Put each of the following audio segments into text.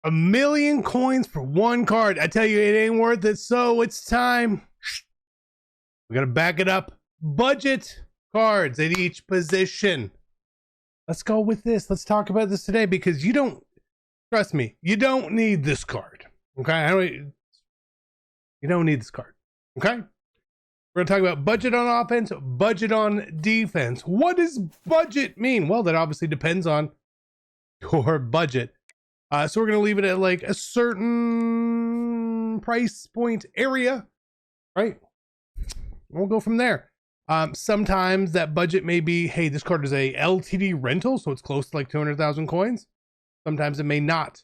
1,000,000 coins for one card. I tell you, it ain't worth it. So it's time. We got to back it up. Budget cards at each position. Let's go with this. Let's talk about this today because you don't, trust me, you don't need this card. Okay? You don't need this card. Okay? We're going to talk about budget on offense, budget on defense. What does budget mean? Well, that obviously depends on your budget. So we're going to leave it at like a certain price point area, right? We'll go from there. Sometimes that budget may be, hey, this card is a LTD rental, so it's close to like 200,000 coins. Sometimes it may not.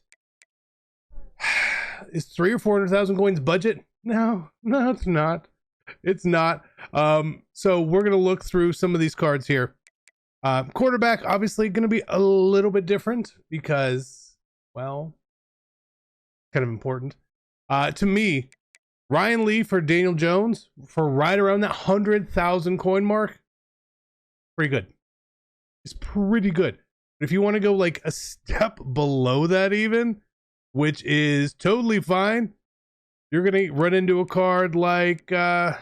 Is 300,000 or 400,000 coins budget? No, it's not. It's not. So we're going to look through some of these cards here. Quarterback, obviously going to be a little bit different because, well, kind of important. To me, Ryan Lee for Daniel Jones for right around that 100,000 coin mark. Pretty good. It's pretty good. But if you want to go like a step below that even, which is totally fine, you're going to run into a card like Jordan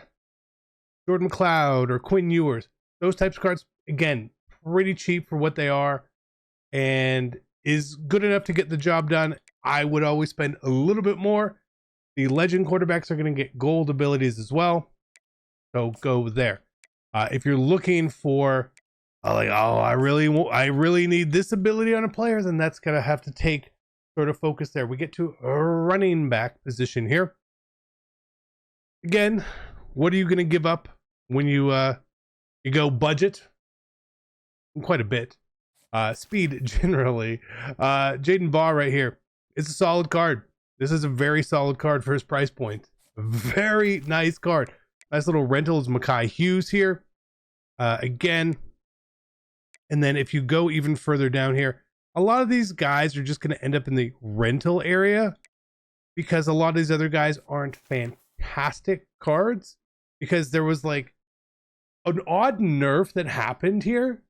McLeod or Quinn Ewers. Those types of cards, again, pretty cheap for what they are and is good enough to get the job done. I would always spend a little bit more. The legend quarterbacks are going to get gold abilities as well. So go there. If you're looking for like, oh, I really need this ability on a player, then that's going to have to take sort of focus there. We get to a running back position here. Again, what are you going to give up when you go budget? Quite a bit. Speed generally. Jaden Baugh right here. It's a solid card. This is a very solid card for his price point. Very nice card. Nice little rentals. Mekhi Hughes here. Again. And then if you go even further down here, a lot of these guys are just going to end up in the rental area because a lot of these other guys aren't fantastic cards because there was like an odd nerf that happened here.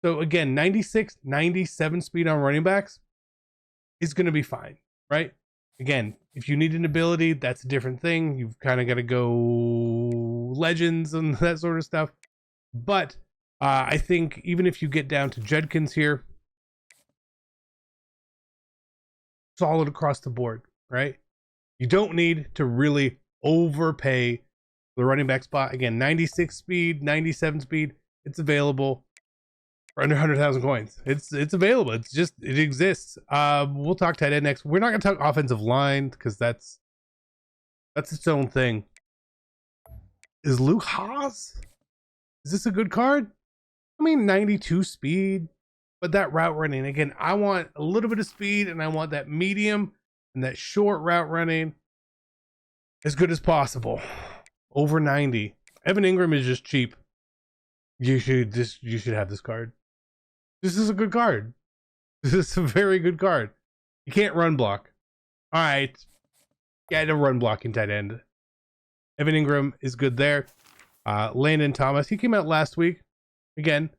So again, 96, 97 speed on running backs is going to be fine, right? Again, if you need an ability, that's a different thing. You've kind of got to go legends and that sort of stuff. But I think even if you get down to Judkins here, solid across the board, right? You don't need to really overpay the running back spot. Again, 96 speed, 97 speed. It's available for under 100,000 coins. It's available. It's just, it exists. We'll talk tight end next. We're not going to talk offensive line because that's its own thing. Is Luke Haas? Is this a good card? I mean, 92 speed, but that route running, again, I want a little bit of speed and I want that medium and that short route running as good as possible. Over 90. Evan Ingram is just cheap. You should have this card. This is a good card. This is a very good card. You can't run block. All right. Get a run blocking tight end. Evan Ingram is good there. Landon Thomas, he came out last week. Again,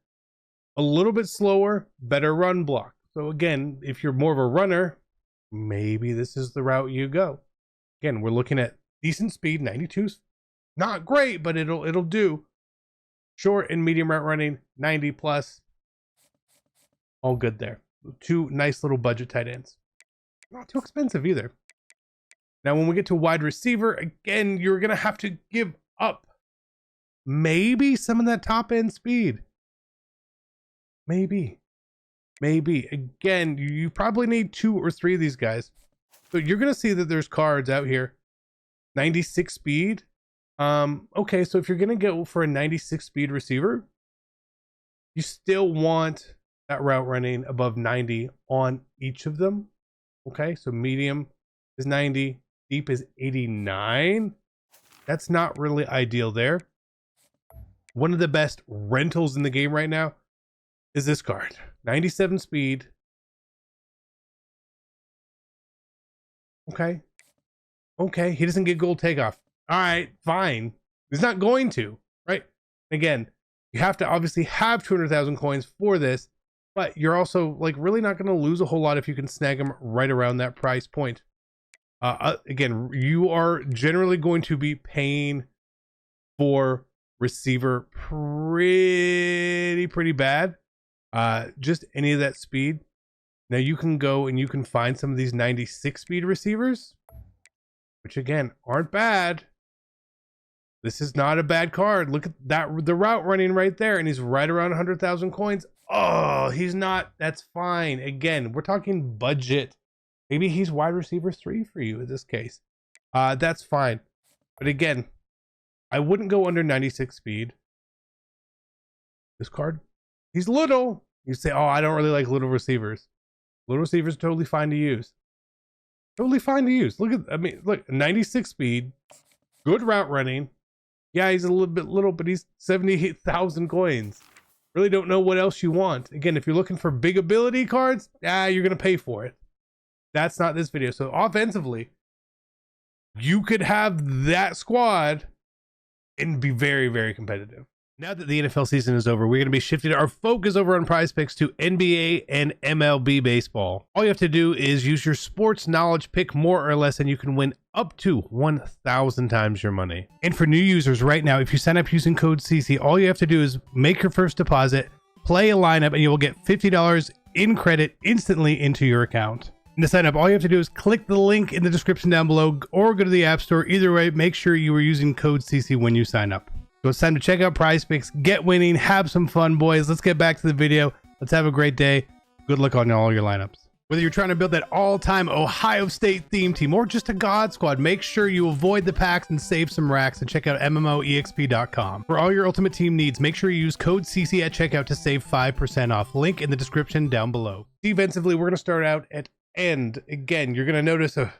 a little bit slower, better run block. So again, if you're more of a runner, maybe this is the route you go. Again, we're looking at decent speed, 92's not great, but it'll do. Short and medium route running, 90 plus. All good there. Two nice little budget tight ends. Not too expensive either. Now, when we get to wide receiver, again, you're going to have to give up maybe some of that top end speed. Maybe. Again, you probably need 2 or 3 of these guys. So you're going to see that there's cards out here. 96 speed. Okay, so if you're going to go for a 96 speed receiver, you still want that route running above 90 on each of them. Okay, so medium is 90, deep is 89. That's not really ideal there. One of the best rentals in the game right now is this card. 97 speed. Okay, he doesn't get gold takeoff. All right, fine. He's not going to, right? Again, you have to obviously have 200,000 coins for this. but you're also like really not going to lose a whole lot if you can snag him right around that price point. Again, you are generally going to be paying for receiver pretty bad. Just any of that speed. Now you can go and you can find some of these 96 speed receivers, which again aren't bad. This is not a bad card. Look at that, the route running right there, and he's right around 100,000 coins. Oh, he's not. That's fine. Again, we're talking budget. Maybe he's wide receiver 3 for you in this case. That's fine. But again, I wouldn't go under 96 speed. This card, he's little. You say, oh, I don't really like little receivers. Little receivers are totally fine to use. Totally fine to use. Look, 96 speed, good route running. Yeah, he's a little bit little, but he's 78,000 coins. Really don't know what else you want. Again, if you're looking for big ability cards, you're going to pay for it. That's not this video. So offensively, you could have that squad and be very, very competitive. Now that the NFL season is over, we're going to be shifting our focus over on Prize Picks to NBA and MLB baseball. All you have to do is use your sports knowledge, pick more or less, and you can win up to 1,000 times your money. And for new users right now, if you sign up using code CC, all you have to do is make your first deposit, play a lineup, and you will get $50 in credit instantly into your account. And to sign up, all you have to do is click the link in the description down below or go to the App Store. Either way, make sure you are using code CC when you sign up. So it's time to check out Prize Picks, get winning, have some fun, boys. Let's get back to the video. Let's have a great day. Good luck on all your lineups. Whether you're trying to build that all-time Ohio State theme team or just a God Squad, make sure you avoid the packs and save some racks and check out MMOEXP.com. For all your ultimate team needs, make sure you use code CC at checkout to save 5% off. Link in the description down below. Defensively, we're going to start out at end. Again, you're going to notice a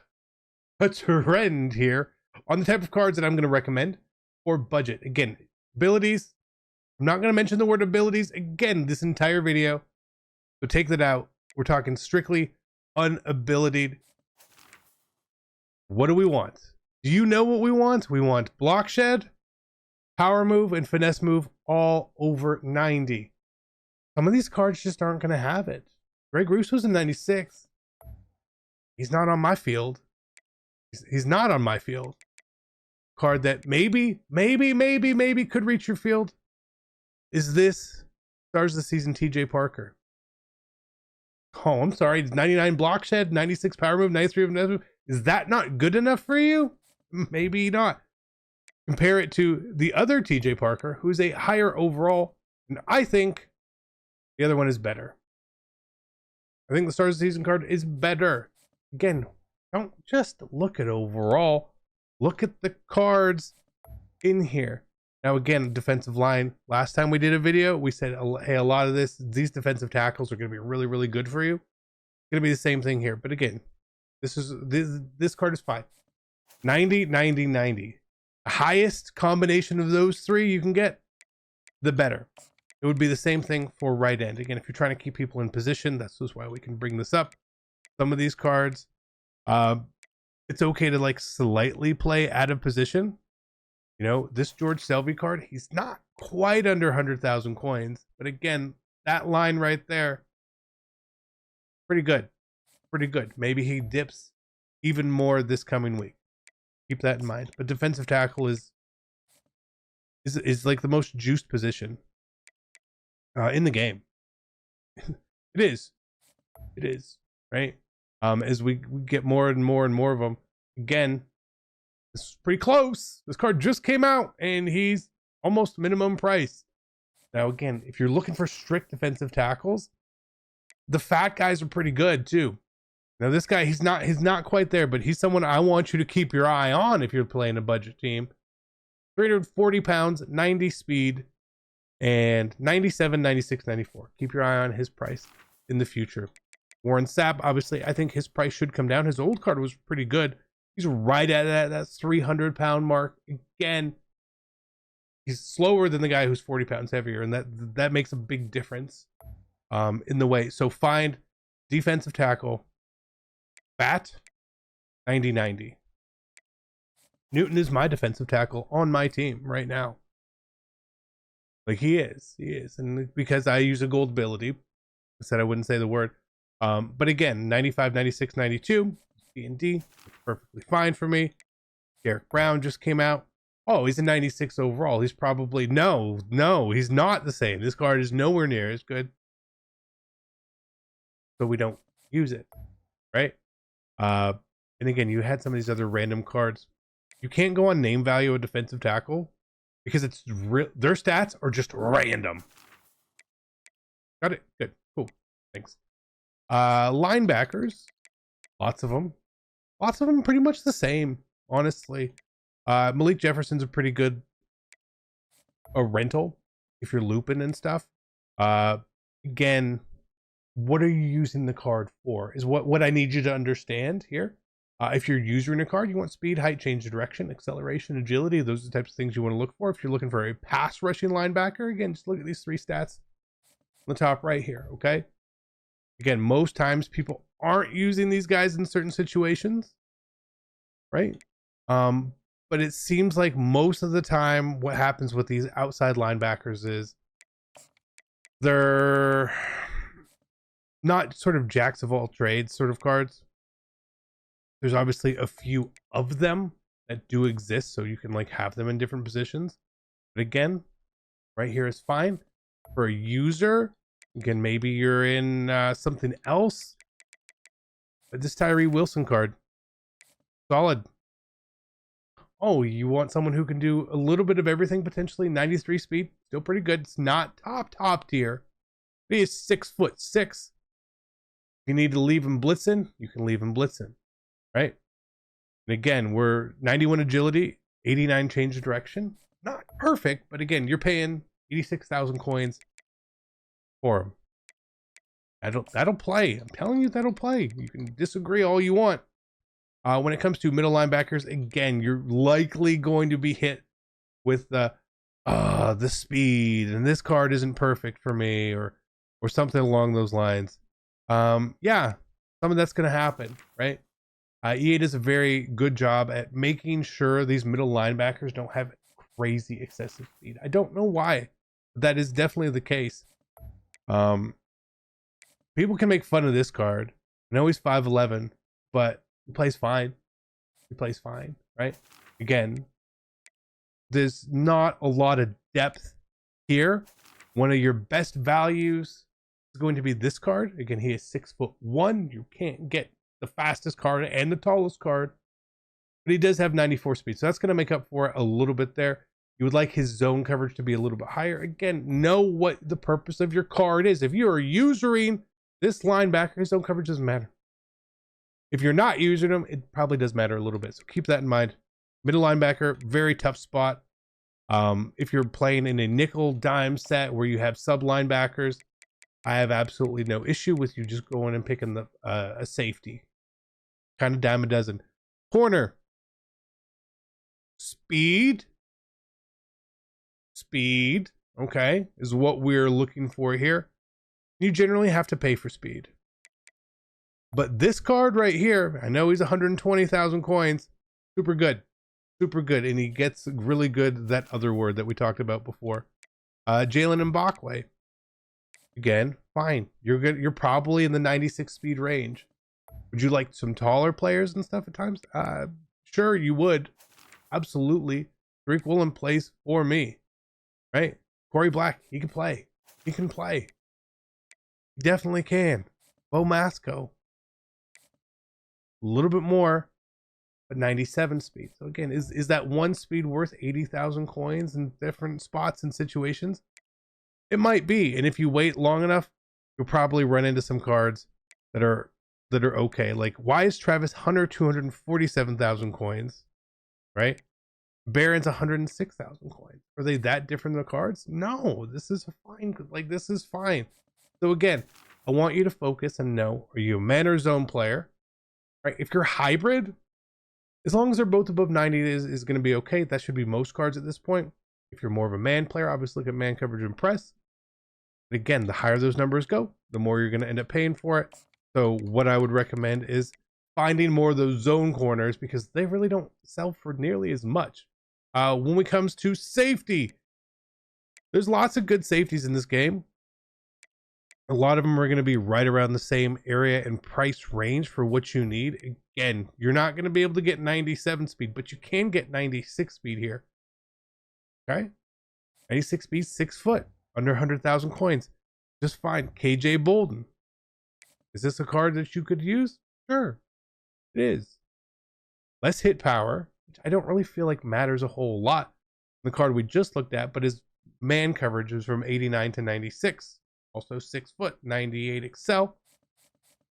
trend here on the type of cards that I'm going to recommend. Or budget. Again, abilities. I'm not going to mention the word abilities again this entire video. So take that out. We're talking strictly unabilitied. What do we want? Do you know what we want? We want block shed, power move, and finesse move all over 90. Some of these cards just aren't going to have it. Greg Russo's in 96. He's not on my field. He's not on my field. Card that maybe could reach your field is this Stars of the Season TJ Parker. Oh, I'm sorry. It's 99 block shed, 96 power move, 93 move. Is that not good enough for you? Maybe not. Compare it to the other TJ Parker, who's a higher overall, and I think the other one is better. I think the Stars of the Season card is better. Again, don't just look at overall. Look at the cards in here. Now, again, defensive line. Last time we did a video, we said, hey, a lot of these defensive tackles are going to be really, really good for you. It's going to be the same thing here. But again, this card is fine. 90, 90, 90. The highest combination of those three you can get, the better. It would be the same thing for right end. Again, if you're trying to keep people in position, that's just why we can bring this up. Some of these cards, it's okay to like slightly play out of position. You know, this George Selvey card, he's not quite under 100,000 coins, but again, that line right there, pretty good. Pretty good. Maybe he dips even more this coming week. Keep that in mind. But defensive tackle is like the most juiced position in the game. It is, right? As we get more and more and more of them. Again, this is pretty close. This card just came out and he's almost minimum price. Now, again, if you're looking for strict defensive tackles, the fat guys are pretty good too. Now, this guy, he's not quite there, but he's someone I want you to keep your eye on if you're playing a budget team. 340 pounds, 90 speed, and 97, 96, 94. Keep your eye on his price in the future. Warren Sapp, obviously, I think his price should come down. His old card was pretty good. He's right at that 300 pound mark. Again, he's slower than the guy who's 40 pounds heavier, and that makes a big difference in the way. So find defensive tackle, fat, 90-90. Newton is my defensive tackle on my team right now. Like he is, and because I use a gold ability, said I wouldn't say the word. But again, 95, 96, 92, B and D, perfectly fine for me. Derek Brown just came out. Oh, he's a 96 overall. He's probably, no, he's not the same. This card is nowhere near as good. So we don't use it, right? And again, you had some of these other random cards. You can't go on name value of defensive tackle because it's their stats are just random. Got it. Good. Cool. Thanks. Linebackers, lots of them pretty much the same, honestly. Malik Jefferson's a pretty good rental if you're looping and stuff. Again, what are you using the card for is what I need you to understand here. If you're using a card, you want speed, height, change of direction, acceleration, agility. Those are the types of things you want to look for. If you're looking for a pass rushing linebacker, again, just look at these 3 stats on the top right here, okay? Again, most times people aren't using these guys in certain situations, right? But it seems like most of the time what happens with these outside linebackers is they're not sort of jacks of all trades sort of cards. There's obviously a few of them that do exist, so you can like have them in different positions. But again, right here is fine. For a user, again, maybe you're in something else. But this Tyree Wilson card, solid. Oh, you want someone who can do a little bit of everything potentially. 93 speed, still pretty good. It's not top tier. He is 6'6". If you need to leave him blitzing, you can leave him blitzing, right? And again, we're 91 agility, 89 change of direction. Not perfect, but again, you're paying 86,000 coins for him. That'll play. I'm telling you, that'll play. You can disagree all you want. When it comes to middle linebackers, again, you're likely going to be hit with the speed, and this card isn't perfect for me, or something along those lines. Yeah, some of that's going to happen, right? EA does a very good job at making sure these middle linebackers don't have crazy excessive speed. I don't know why, but that is definitely the case. People can make fun of this card. I know he's 5'11", but he plays fine. He plays fine, right? Again, there's not a lot of depth here. One of your best values is going to be this card. Again, he is 6'1". You can't get the fastest card and the tallest card, but he does have 94 speed, so that's going to make up for it a little bit there. You would like his zone coverage to be a little bit higher. Again, know what the purpose of your card is. If you are using this linebacker, his zone coverage doesn't matter. If you're not using him, it probably does matter a little bit, so keep that in mind. Middle linebacker, very tough spot. If you're playing in a nickel dime set where you have sub linebackers, I have absolutely no issue with you just going and picking the a safety. Kind of dime a dozen. Corner. Speed, okay, is what we're looking for here. You generally have to pay for speed. But this card right here, I know he's 120,000 coins. Super good. And he gets really good, that other word that we talked about before. Jalen Mbakwe. Again, fine. You're good. You're probably in the 96 speed range. Would you like some taller players and stuff at times? Sure, you would. Absolutely. Tariq Woolen plays for me. Right? Corey Black, he can play. He definitely can. Bo Masco. A little bit more, but 97 speed. So again, is that one speed worth 80,000 coins in different spots and situations? It might be. And if you wait long enough, you'll probably run into some cards that are okay. Like, why is Travis Hunter 247,000 coins? Right? Barron's 106,000 coins. Are they that different than the cards? No, this is fine. Like, this is fine. So again, I want you to focus and know, are you a man or zone player? Right? If you're hybrid, as long as they're both above 90 is going to be okay. That should be most cards at this point. If you're more of a man player, obviously look at man coverage and press. But again, the higher those numbers go, the more you're going to end up paying for it. So what I would recommend is finding more of those zone corners, because they really don't sell for nearly as much. When it comes to safety, there's lots of good safeties in this game. A lot of them are going to be right around the same area and price range for what you need. Again, you're not going to be able to get 97 speed, but you can get 96 speed here. Okay? 96 speed, 6 foot, under 100,000 coins. Just fine. KJ Bolden. Is this a card that you could use? Sure. It is. Less hit power, which I don't really feel like matters a whole lot. The card we just looked at, but his man coverage is from 89 to 96. Also 6 foot, 98 excel.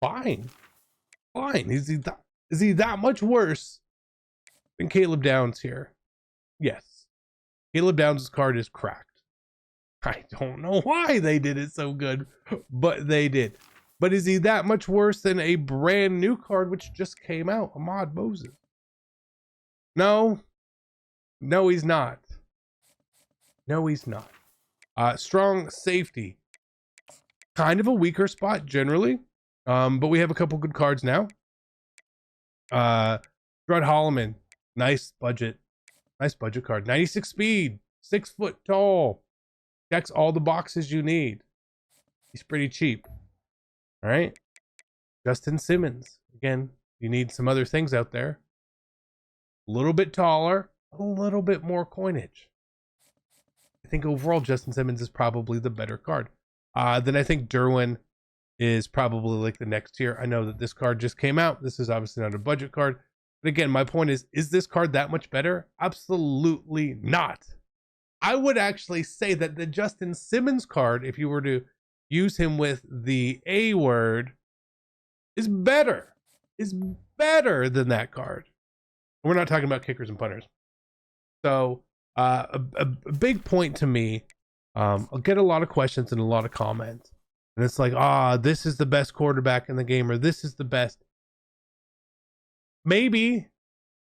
Fine. Fine. Is he that much worse than Caleb Downs here? Yes. Caleb Downs' card is cracked. I don't know why they did it so good, but they did. But is he that much worse than a brand new card which just came out, Ahmad Moses? No. No, he's not. No, he's not. Strong safety. Kind of a weaker spot generally, but we have a couple good cards now. Drud Holloman, nice budget card. 96 speed, 6 foot tall, checks all the boxes you need. He's pretty cheap. All right. Justin Simmons, again, you need some other things out there. A little bit taller, a little bit more coinage. I think overall Justin Simmons is probably the better card. Then I think Derwin is probably like the next tier. I know that this card just came out. This is obviously not a budget card. But again, my point is this card that much better? Absolutely not. I would actually say that the Justin Simmons card, if you were to use him with the A word, is better. Is better than that card. We're not talking about kickers and punters. So a big point to me, I'll get a lot of questions and a lot of comments. And it's like, this is the best quarterback in the game, or this is the best. Maybe,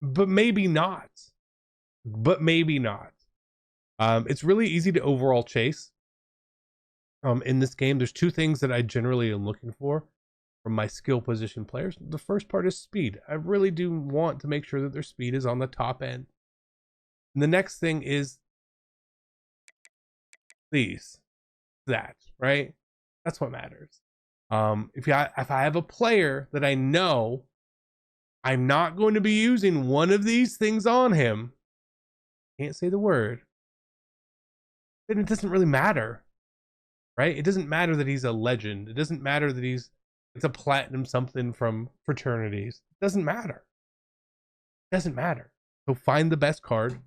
but maybe not. But maybe not. It's really easy to overall chase. In this game, there's two things that I generally am looking for from my skill position players. The first part is speed. I really do want to make sure that their speed is on the top end. And the next thing is that, right? That's what matters. If I have a player that I know I'm not going to be using one of these things on him, can't say the word, then it doesn't really matter, right? It doesn't matter that he's a legend. It doesn't matter that it's a platinum something from fraternities. It doesn't matter. It doesn't matter. So find the best card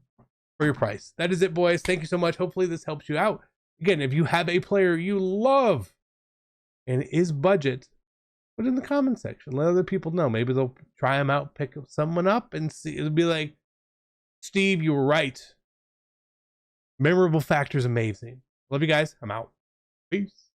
for your price. That is it, boys. Thank you so much. Hopefully this helps you out. Again, if you have a player you love and is budget, put it in the comment section. Let other people know. Maybe they'll try them out, pick someone up, and see. It'll be like, Steve, you were right. Memorable factor is amazing. Love you guys. I'm out. Peace.